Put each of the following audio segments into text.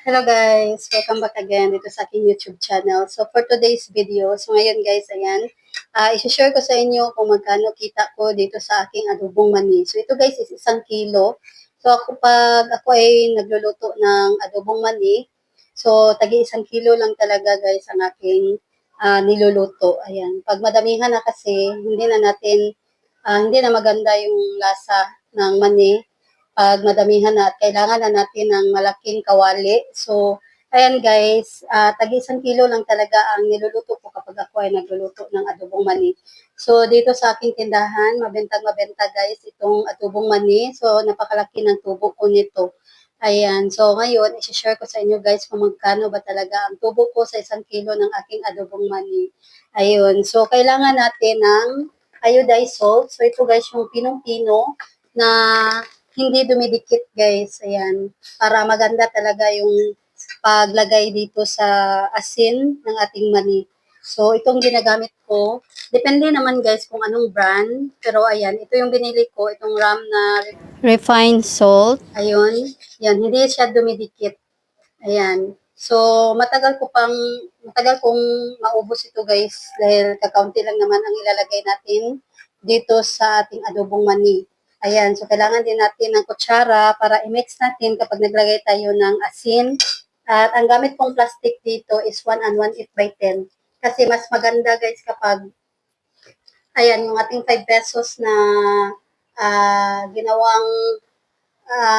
Hello guys! Welcome back again dito sa aking YouTube channel. So for today's video, so ngayon guys, ayan, isi-share ko sa inyo kung magkano kita ko dito sa aking adobong mani. So ito guys is 1 kilo. So pag ako ay nagluluto ng adobong mani, so tagi 1 kilo lang talaga guys ang aking niluluto. Ayan, pag madamihan na kasi, hindi na maganda yung lasa ng mani pag madamihan na at kailangan na natin ng malaking kawali. So, ayan guys, tagi 1 kilo lang talaga ang niluluto ko kapag ako ay nagluluto ng adobong mani. So, dito sa aking tindahan, mabenta guys itong adobong mani. So, napakalaki ng tubo ko nito. Ayan, so ngayon, isi-share ko sa inyo guys kung magkano ba talaga ang tubo ko sa 1 kilo ng aking adobong mani. Ayun, so kailangan natin ng iodized salt. So, ito guys yung pinong-pino na hindi dumidikit guys. Ayan. Para maganda talaga yung paglagay dito sa asin ng ating mani. So, itong ginagamit ko. Depende naman guys kung anong brand. Pero ayan, ito yung binili ko. Itong RAM na refined salt. Ayun. Yan, hindi siya dumidikit. Ayan. So, matagal kong maubos ito guys dahil kakaunti lang naman ang ilalagay natin dito sa ating adobong mani. Ayan, so kailangan din natin ng kutsara para i-mix natin kapag naglagay tayo ng asin. At ang gamit kong plastic dito is 1 and 1/8 by 10. Kasi mas maganda guys kapag, ayan, yung ating 5 pesos na ginawang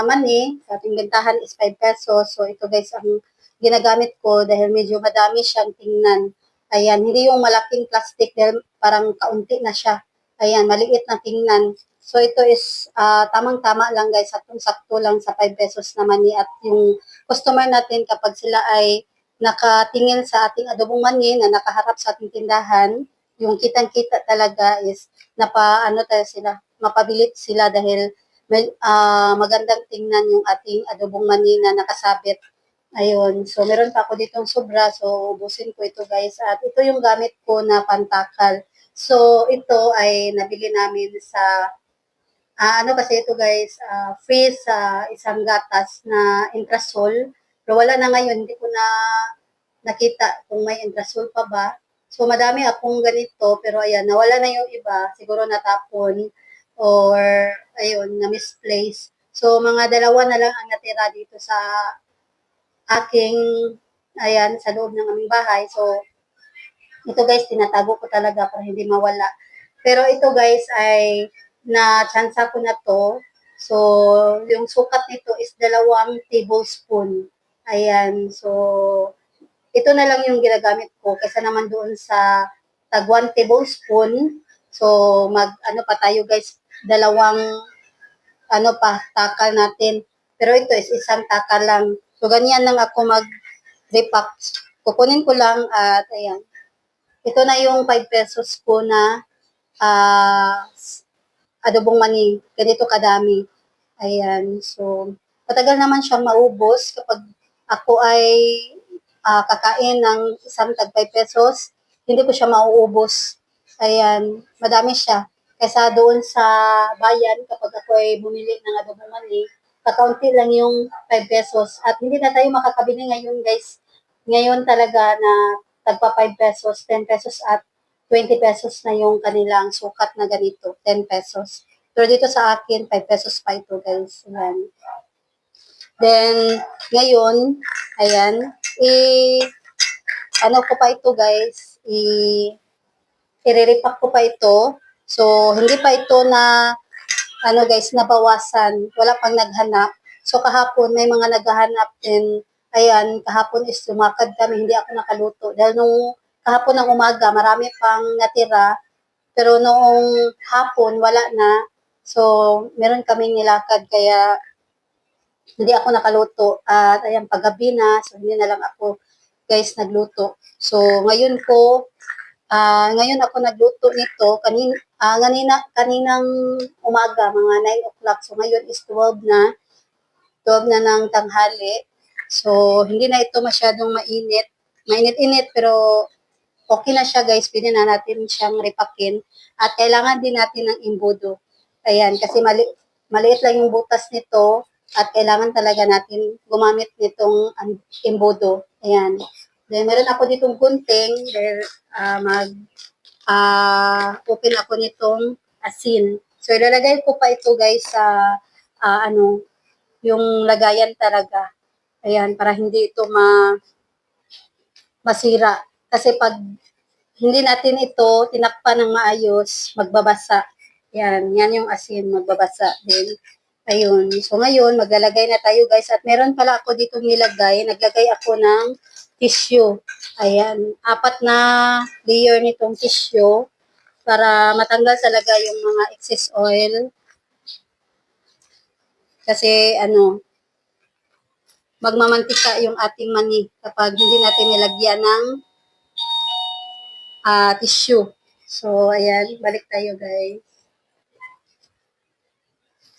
mani, sa ating bentahan is 5 pesos. So ito guys ang ginagamit ko dahil medyo madami siyang tingnan. Ayan, hindi yung malaking plastic dahil parang kaunti na siya. Ayan, maliit na tingnan. So ito is tamang-tama lang guys, saktong-sakto lang sa 5 pesos na mani at yung customer natin kapag sila ay nakatingin sa ating adobong mani na nakaharap sa ating tindahan, yung kitang-kita talaga is mapabilit sila dahil magandang tingnan yung ating adobong mani na nakasabit. Ayun. So, meron pa ako ditong sobra. So, ubusin ko ito guys. At ito yung gamit ko na pantakal. So, ito ay nabili namin sa ano kasi ito guys, free sa isang gatas na Intrasol. Pero wala na ngayon, hindi ko na nakita kung may Intrasol pa ba. So madami akong ganito, pero ayan, nawala na yung iba, siguro natapon or ayun, na misplace. So mga dalawa na lang ang natira dito sa aking, ayan, sa loob ng aming bahay. So ito guys, tinatago ko talaga para hindi mawala. Pero ito guys ay na-tsansa ko na to. So, yung sukat nito is 2 tablespoon. Ayan. So, ito na lang yung ginagamit ko kaysa naman doon sa tag 1 tablespoon. So, ano pa tayo guys, dalawang takal natin. Pero ito is isang takal lang. So, ganyan lang ako mag-repack. Kukunin ko lang at ayan. Ito na yung 5 pesos ko na adobong mani. Ganito kadami. Ayan. So, matagal naman siyang maubos kapag ako ay kakain ng isang tag 5 pesos. Hindi ko siya mauubos. Ayan. Madami siya. Kaysa doon sa bayan, kapag ako ay bumili ng adobong mani, kakaunti lang yung 5 pesos. At hindi na tayo makakabili ngayon, guys. Ngayon talaga na tagpa 5 pesos, 10 pesos at 20 pesos na yung kanilang sukat na ganito, 10 pesos. Pero dito sa akin, 5 pesos pa ito, guys. Ayan. Then, ngayon, ayan, ano ko pa ito, guys, i-repack ko pa ito. So, hindi pa ito na, guys, nabawasan. Wala pang naghanap. So, kahapon, may mga naghahanap din. Ayan, kahapon is lumakad kami, hindi ako nakaluto. Dahil nung kahapon ng umaga, marami pang natira. Pero noong hapon, wala na. So, meron kaming nilakad, kaya hindi ako nakaluto. At ayan, paggabi na, so hindi na lang ako, guys, nagluto. So, ngayon ako nagluto nito, kaninang umaga, mga 9 o'clock. So, ngayon is 12 na ng tanghali. So, hindi na ito masyadong mainit. Mainit-init, pero okay na siya guys, pwede na natin siyang ripakin. At kailangan din natin ng imbudo. Ayan, kasi maliit lang yung butas nito. at kailangan talaga natin gumamit nitong embudo. Ayan. Then, meron ako ditong gunting. Then, open ako nitong asin. So, ilalagay ko pa ito guys sa yung lagayan talaga. Ayan, para hindi ito masira. Kasi pag hindi natin ito tinakpan ng maayos, magbabasa. Yan yung asin, magbabasa din. Ayun. So ngayon, maglalagay na tayo guys. At meron pala ako dito nilagay. Naglagay ako ng tissue. Ayan. 4 na layer nitong tissue para matanggal talaga yung mga excess oil. Kasi magmamantika yung ating mani kapag hindi natin nilagyan ng tissue. So, ayan. Balik tayo guys.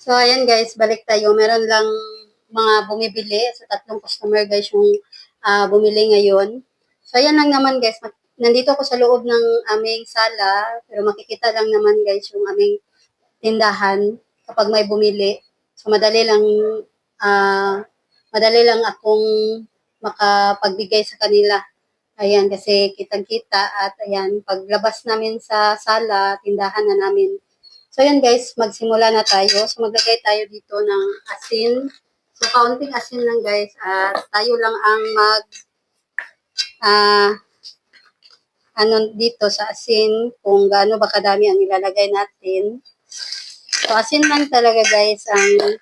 So, ayan guys, balik tayo. Meron lang mga bumibili. So, 3 customer guys yung bumili ngayon. So, ayan lang naman guys. Nandito ako sa loob ng aming sala. Pero makikita lang naman guys yung aming tindahan kapag may bumili. So, madali lang akong makapagbigay sa kanila. Ayan, kasi kitang-kita at ayan, paglabas namin sa sala, tindahan na namin. So, yan guys, magsimula na tayo. So, maglagay tayo dito ng asin. So, kaunting asin lang guys. At tayo lang ang dito sa asin, kung gaano ba kadami ang ilalagay natin. So, asin lang talaga guys ang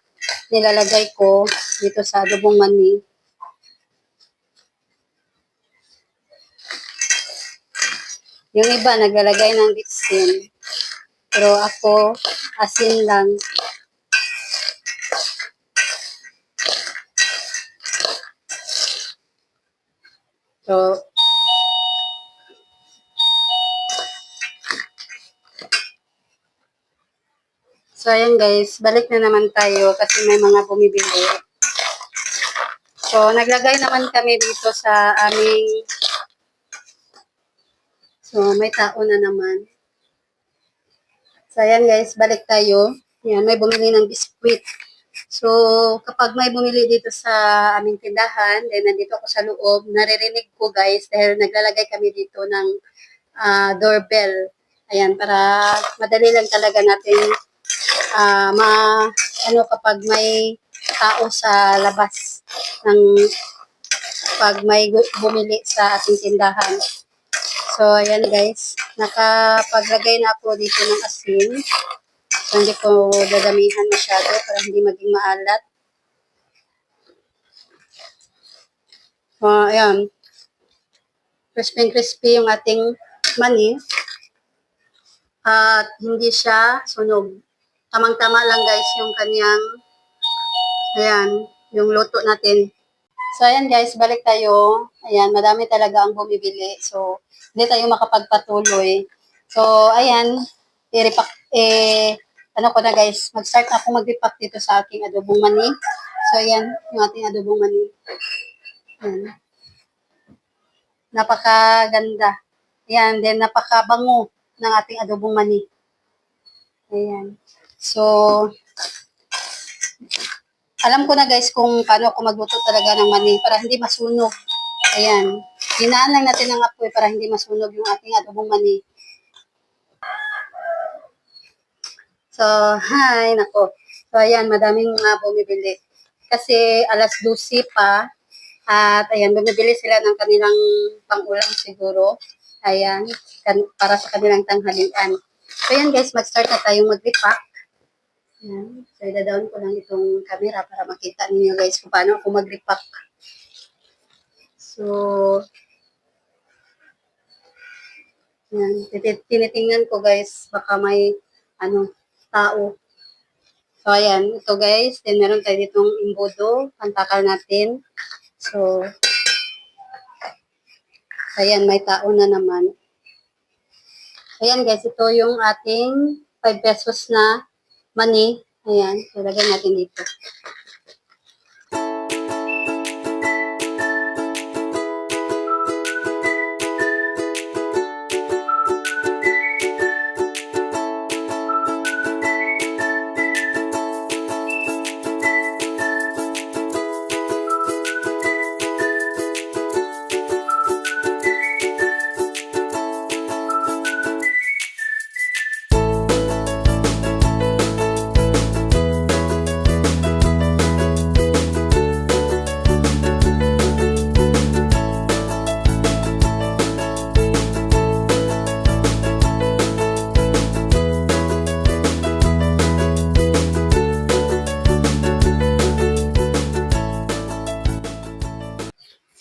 nilalagay ko dito sa adobong mani. Yung iba, naglalagay ng bitsin. Pero ako, asin lang. So, ayan guys, balik na naman tayo kasi may mga bumibili. So, naglagay naman kami dito sa aming... So, may tao na naman. So, ayan guys, balik tayo. Ayan, may bumili ng biskwit. So, kapag may bumili dito sa aming tindahan, then nandito ako sa loob, naririnig ko guys dahil naglalagay kami dito ng doorbell. Ayan, para madali lang talaga natin kapag may tao sa labas ng pag may bumili sa ating tindahan. So, ayan guys, nakapaglagay na ako dito ng asin. So, hindi ko dadamihan masyado para hindi maging maalat. Ayan. Crispy yung ating mani. At hindi siya sunog. Tamang-tama lang guys yung kanyang, ayan, yung luto natin. So, ayan guys, balik tayo. Ayan, madami talaga ang bumibili. So, hindi tayo makapagpatuloy. So, ayan, ko na guys, mag-start na ako mag-repack dito sa aking adobong mani. So, ayan, yung ating adobong mani. Ayan. Napakaganda. Ayan, then napakabango ng ating adobong mani. Ayan. So, alam ko na guys kung paano ako magluto talaga ng mani para hindi masunog. Ayan. Hinaan lang natin ang apoy para hindi masunog yung ating adobong mani. So, hi, nako. So, ayan, madaming bumibili. Kasi alas 12 pa. At ayan, bumibili sila ng kanilang pang-ulam siguro. Ayan, para sa kanilang tanghalian. So, ayan guys, mag-start na tayong mag-repack. Ayan. So, ida-down ko lang itong camera para makita ninyo guys kung paano ako mag-repack. So, ayan. Tinitingnan ko guys, baka may tao. So, ayan. Ito guys, then meron tayo ditong imbudo, pantakal natin. So, ayan, may tao na naman. Ayan guys, ito yung ating 5 pesos na mani. Ayan, ilagay natin dito.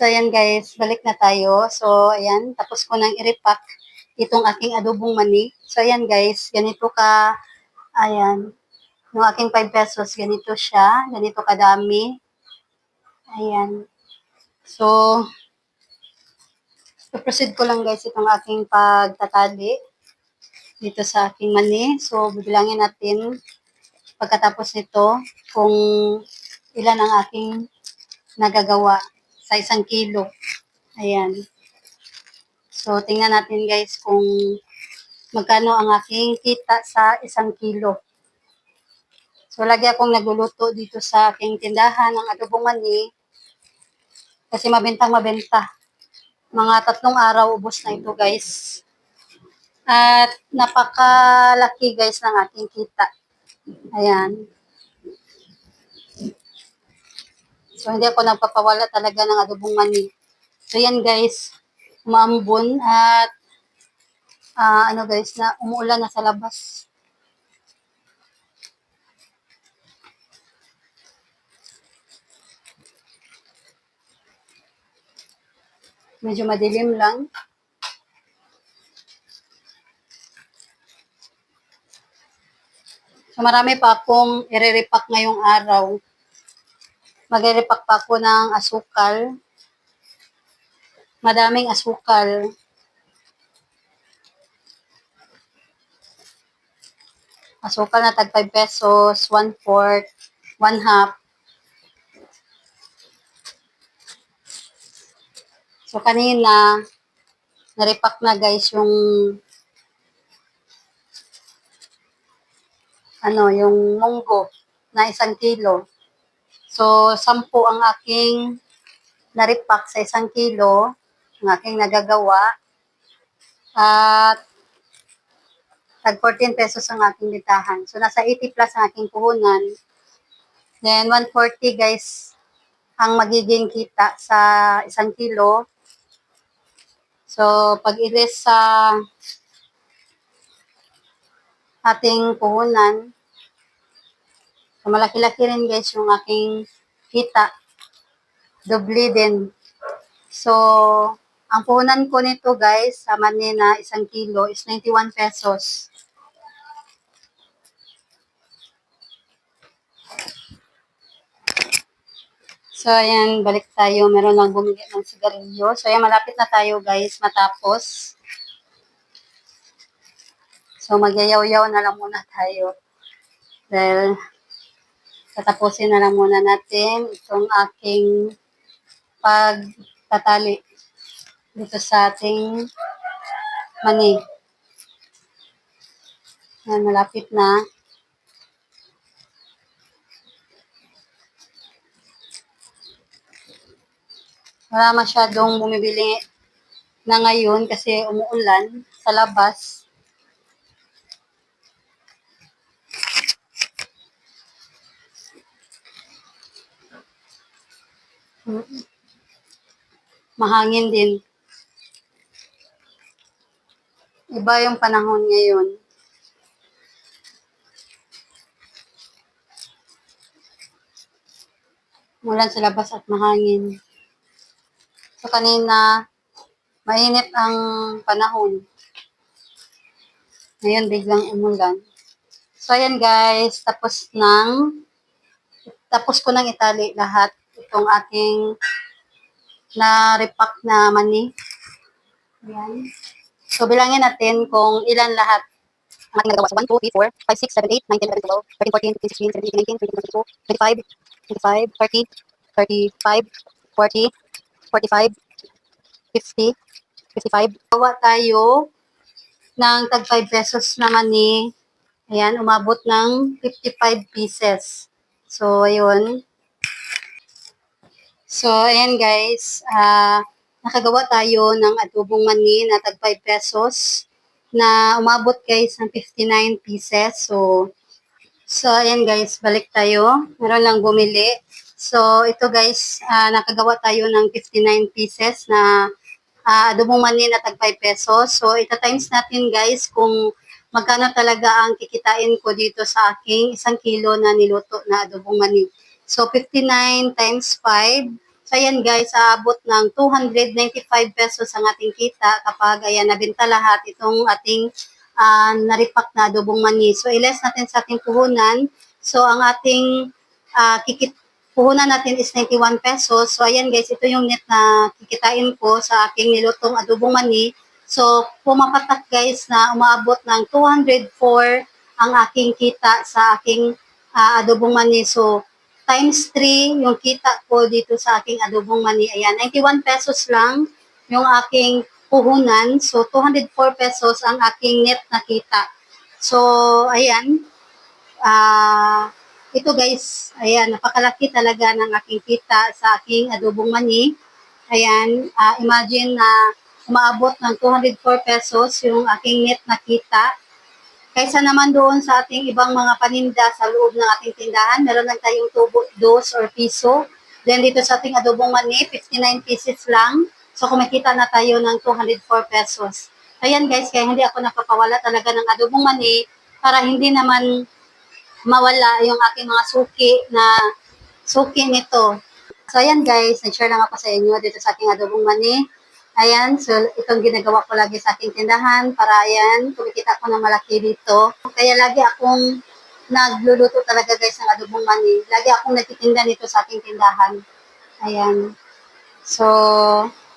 So, ayan guys, balik na tayo. So, ayan, tapos ko nang i-repack itong aking adobong mani. So, ayan guys, ganito ka, ayan, yung aking 5 pesos, ganito siya, ganito kadami. Ayan. So, proceed ko lang guys itong aking pagtatali dito sa aking mani. So, bibilangin natin pagkatapos nito kung ilan ang aking nagagawa sa 1 kilo. Ayan. So, tingnan natin guys kung magkano ang aking kita sa 1 kilo. So, lagi akong nagluluto dito sa aking tindahan ng adobong mani kasi mabentang mabenta. Mga 3 araw ubos na ito guys. At napakalaki guys ng aking kita. Ayan. So, hindi ako nagpapawala talaga ng adobong mani. So, yan guys. Umaambon at ano guys, na umuulan na sa labas. Medyo madilim lang. So, marami pa akong i-repack ngayong araw. Mag-repack pa ako ng asukal. Madaming asukal. Asukal na tag 5 pesos, 1/4, 1/2. So, kanina, na-repack na guys yung yung munggo na 1 kilo. So, 10 ang aking na-repack sa 1 kilo, ang aking nagagawa. At tag 14 pesos ang aking bitahan. So, nasa 80 plus ang aking puhunan. Then, 140 guys, ang magiging kita sa 1 kilo. So, pag ilis sa ating puhunan, so malaki-laki rin guys yung aking kita. Doble din. So, ang puhunan ko nito guys, sa mani na 1 kilo is 91 pesos. So, ayan, balik tayo. Meron lang bumili ng sigarilyo. So, ayan, malapit na tayo guys matapos. So, magyayaw-yaw na lang muna tayo. Dahil, tatapusin na lang muna natin itong aking pagtatali dito sa ating mani. Ayan, malapit na. Wala masyadong bumibili na ngayon kasi umuulan sa labas. Mahangin din. Iba yung panahon ngayon. Umulan sa labas at mahangin. So kanina, mainit ang panahon. Ngayon biglang umulan. So ayan guys, tapos ko nang itali lahat itong aking na-repack na mani. Ayan. So bilangin natin kung ilan lahat ang ating nagawa. So 1, 2, 3, 4, 5, 6, 7, 8, 9, 10, 11, 12, 13, 14, 15, 16, 17, 18, 19, 20, 22, 25, 25, 30, 35, 40, 45, 50, 55. Gawa tayo ng tag 5 pesos naman ni, ayan, umabot ng 55 pieces. So, ayun. So, ayan guys, nakagawa tayo ng adobong mani na tag 5 pesos na umabot guys ng 59 pieces. So ayan guys, balik tayo. Meron lang bumili. So, ito guys, nakagawa tayo ng 59 pieces na adobong mani na tag 5 pesos. So, ita-times natin guys kung magkano talaga ang kikitain ko dito sa aking 1 kilo na niluto na adobong mani. So, 59 times 5. So ayan guys, aabot ng 295 pesos ang ating kita kapag ayan nabenta lahat itong ating naripak na adobong mani. So iles natin sa ating puhunan. So ang ating puhunan natin is 91 pesos. So ayan guys, ito yung net na kikitain ko sa aking nilutong adobong mani. So pumapatak guys na umaabot ng 204 ang aking kita sa aking adobong mani. So times 3 yung kita ko dito sa aking adobong mani. Ayan, 91 pesos lang yung aking puhunan. So, 204 pesos ang aking net na kita. So, ayan. Ito guys, ayan, napakalaki talaga ng aking kita sa aking adobong mani. Ayan, imagine na umaabot ng 204 pesos yung aking net na kita. Kaysa naman doon sa ating ibang mga paninda sa loob ng ating tindahan, meron lang tayong tubo, dos or piso. Then dito sa ating adobong mani, 59 pieces lang. So kumikita na tayo ng 204 pesos. Ayan guys, kaya hindi ako napapawala talaga ng adobong mani para hindi naman mawala yung aking mga suki nito. So ayan guys, nag-share lang ako sa inyo dito sa aking adobong mani. Ayan, so itong ginagawa ko lagi sa aking tindahan para ayan, kumikita ko ng malaki dito. Kaya lagi akong nagluluto talaga guys ng adobong mani. Lagi akong nagtitinda nito sa aking tindahan. Ayan. So,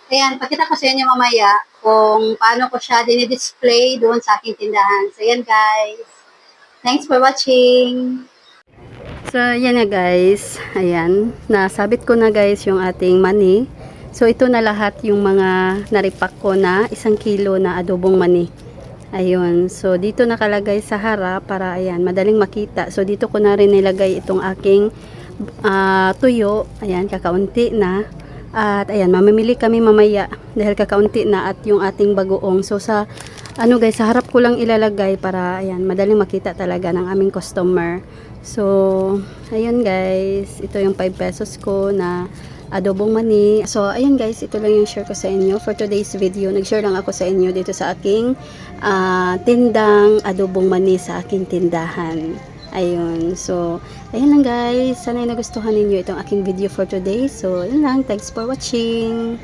ayan, pakita ko sa inyo mamaya kung paano ko siya dinidisplay doon sa aking tindahan. So, ayan guys. Thanks for watching. So, yan na guys. Ayan. Nasabit ko na guys yung ating mani. So, ito na lahat yung mga naripak ko na 1 kilo na adobong mani. Ayun. So, dito nakalagay sa harap para ayan, madaling makita. So, dito ko na rin nilagay itong aking tuyo. Ayan, kakaunti na. At ayan, mamimili kami mamaya dahil kakaunti na at yung ating bagoong. So, sa ano guys, sa harap ko lang ilalagay para ayan, madaling makita talaga ng aming customer. So, ayun guys, ito yung 5 pesos ko na adobong mani. So, ayun guys, ito lang yung share ko sa inyo for today's video. Nag-share lang ako sa inyo dito sa aking tindang adobong mani sa aking tindahan. Ayun. So, ayun lang guys. Sana nagustuhan ninyo itong aking video for today. So, yun lang. Thanks for watching.